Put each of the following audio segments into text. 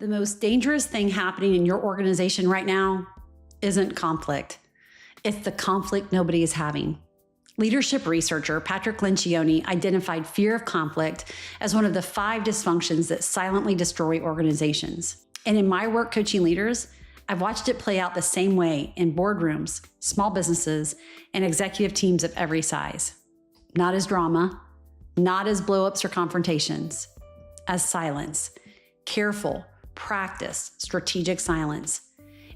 The most dangerous thing happening in your organization right now isn't conflict. It's the conflict nobody is having. Leadership researcher Patrick Lencioni identified fear of conflict as one of the 5 dysfunctions that silently destroy organizations. And in my work coaching leaders, I've watched it play out the same way in boardrooms, small businesses, and executive teams of every size. Not as drama, not as blowups or confrontations, as silence. Careful, practiced, strategic silence.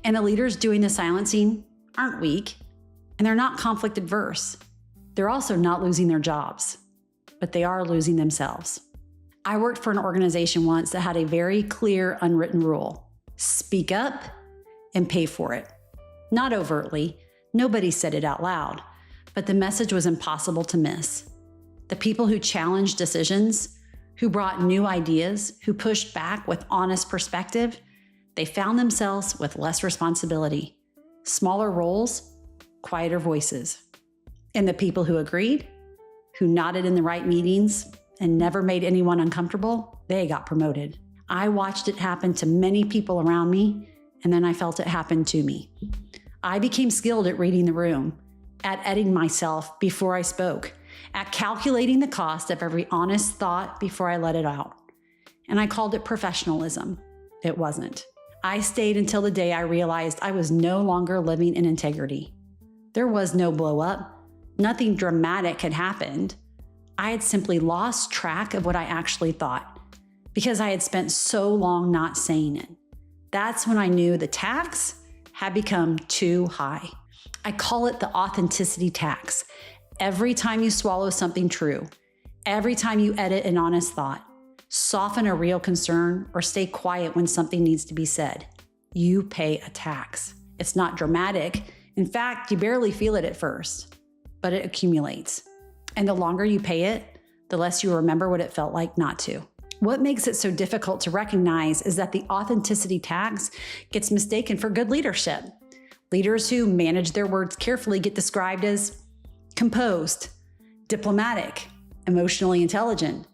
And the leaders doing the silencing aren't weak, and they're not conflict adverse. They're also not losing their jobs, but they are losing themselves. I worked for an organization once that had a very clear unwritten rule: speak up and pay for it. Not overtly, nobody said it out loud, but the message was impossible to miss. The people who challenged decisions, who brought new ideas, who pushed back with honest perspective, they found themselves with less responsibility, smaller roles, quieter voices. And the people who agreed, who nodded in the right meetings and never made anyone uncomfortable, they got promoted. I watched it happen to many people around me, and then I felt it happen to me. I became skilled at reading the room, at editing myself before I spoke, at calculating the cost of every honest thought before I let it out. And I called it professionalism. It wasn't. I stayed until the day I realized I was no longer living in integrity. There was no blow up. Nothing dramatic had happened. I had simply lost track of what I actually thought because I had spent so long not saying it. That's when I knew the tax had become too high. I call it the authenticity tax. Every time you swallow something true, every time you edit an honest thought, soften a real concern, or stay quiet when something needs to be said, you pay a tax. It's not dramatic. In fact, you barely feel it at first, but it accumulates. And the longer you pay it, the less you remember what it felt like not to. What makes it so difficult to recognize is that the authenticity tax gets mistaken for good leadership. Leaders who manage their words carefully get described as composed, diplomatic, emotionally intelligent.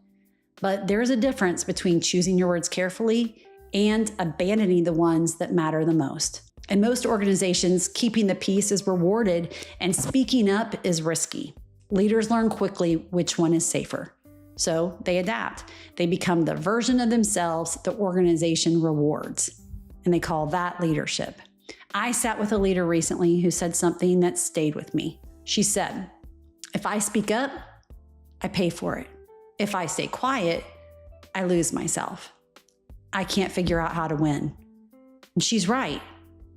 But there's a difference between choosing your words carefully and abandoning the ones that matter the most. In most organizations, keeping the peace is rewarded and speaking up is risky. Leaders learn quickly which one is safer. So they adapt. They become the version of themselves the organization rewards. And they call that leadership. I sat with a leader recently who said something that stayed with me. She said, "If I speak up, I pay for it. If I stay quiet, I lose myself. I can't figure out how to win." And she's right.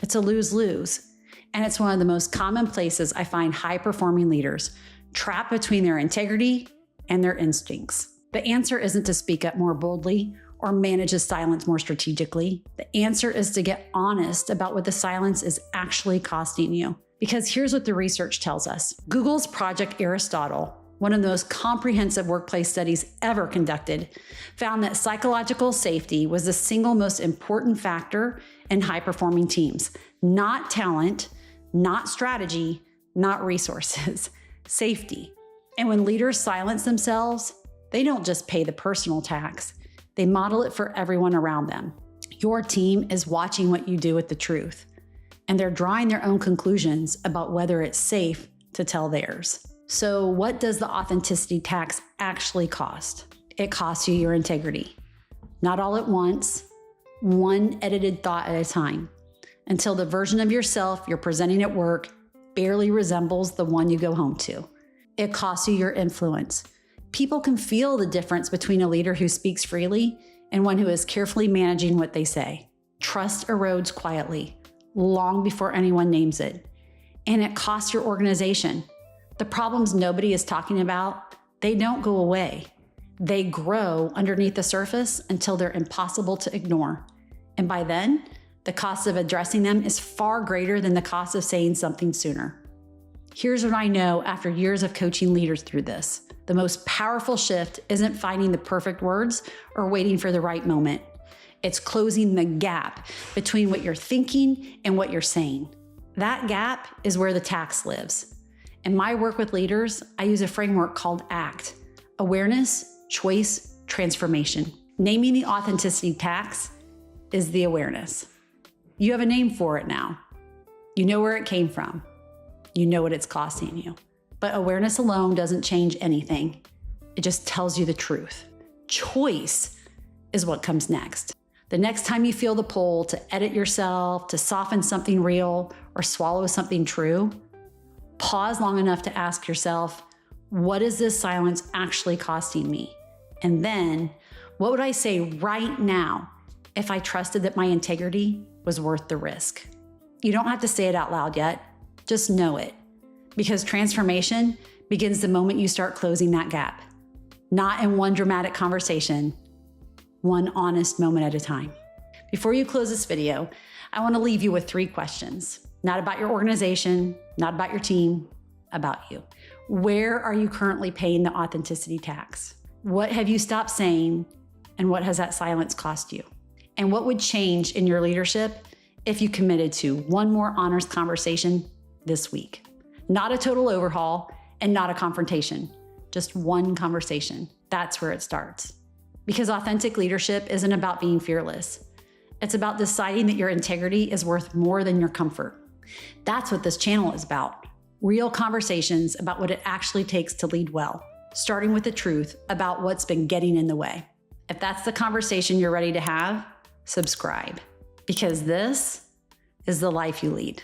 It's a lose-lose. And it's one of the most common places I find high-performing leaders trapped between their integrity and their instincts. The answer isn't to speak up more boldly or manage the silence more strategically. The answer is to get honest about what the silence is actually costing you. Because here's what the research tells us. Google's Project Aristotle, one of the most comprehensive workplace studies ever conducted, found that psychological safety was the single most important factor in high-performing teams. Not talent, not strategy, not resources, safety. And when leaders silence themselves, they don't just pay the personal tax, they model it for everyone around them. Your team is watching what you do with the truth, and they're drawing their own conclusions about whether it's safe to tell theirs. So what does the authenticity tax actually cost? It costs you your integrity. Not all at once, one edited thought at a time, until the version of yourself you're presenting at work barely resembles the one you go home to. It costs you your influence. People can feel the difference between a leader who speaks freely and one who is carefully managing what they say. Trust erodes quietly, long before anyone names it. And it costs your organization. The problems nobody is talking about, they don't go away. They grow underneath the surface until they're impossible to ignore. And by then, the cost of addressing them is far greater than the cost of saying something sooner. Here's what I know after years of coaching leaders through this. The most powerful shift isn't finding the perfect words or waiting for the right moment. It's closing the gap between what you're thinking and what you're saying. That gap is where the tax lives. In my work with leaders, I use a framework called ACT: awareness, choice, transformation. Naming the authenticity tax is the awareness. You have a name for it now. You know where it came from. You know what it's costing you. But awareness alone doesn't change anything. It just tells you the truth. Choice is what comes next. The next time you feel the pull to edit yourself, to soften something real, or swallow something true, pause long enough to ask yourself, what is this silence actually costing me? And then, what would I say right now if I trusted that my integrity was worth the risk? You don't have to say it out loud yet, just know it. Because transformation begins the moment you start closing that gap. Not in one dramatic conversation, one honest moment at a time. Before you close this video, I want to leave you with 3 questions. Not about your organization, not about your team, about you. Where are you currently paying the authenticity tax? What have you stopped saying, and what has that silence cost you? And what would change in your leadership if you committed to one more honest conversation this week? Not a total overhaul and not a confrontation, just one conversation. That's where it starts. Because authentic leadership isn't about being fearless. It's about deciding that your integrity is worth more than your comfort. That's what this channel is about. Real conversations about what it actually takes to lead well, starting with the truth about what's been getting in the way. If that's the conversation you're ready to have, subscribe, because this is the life you lead.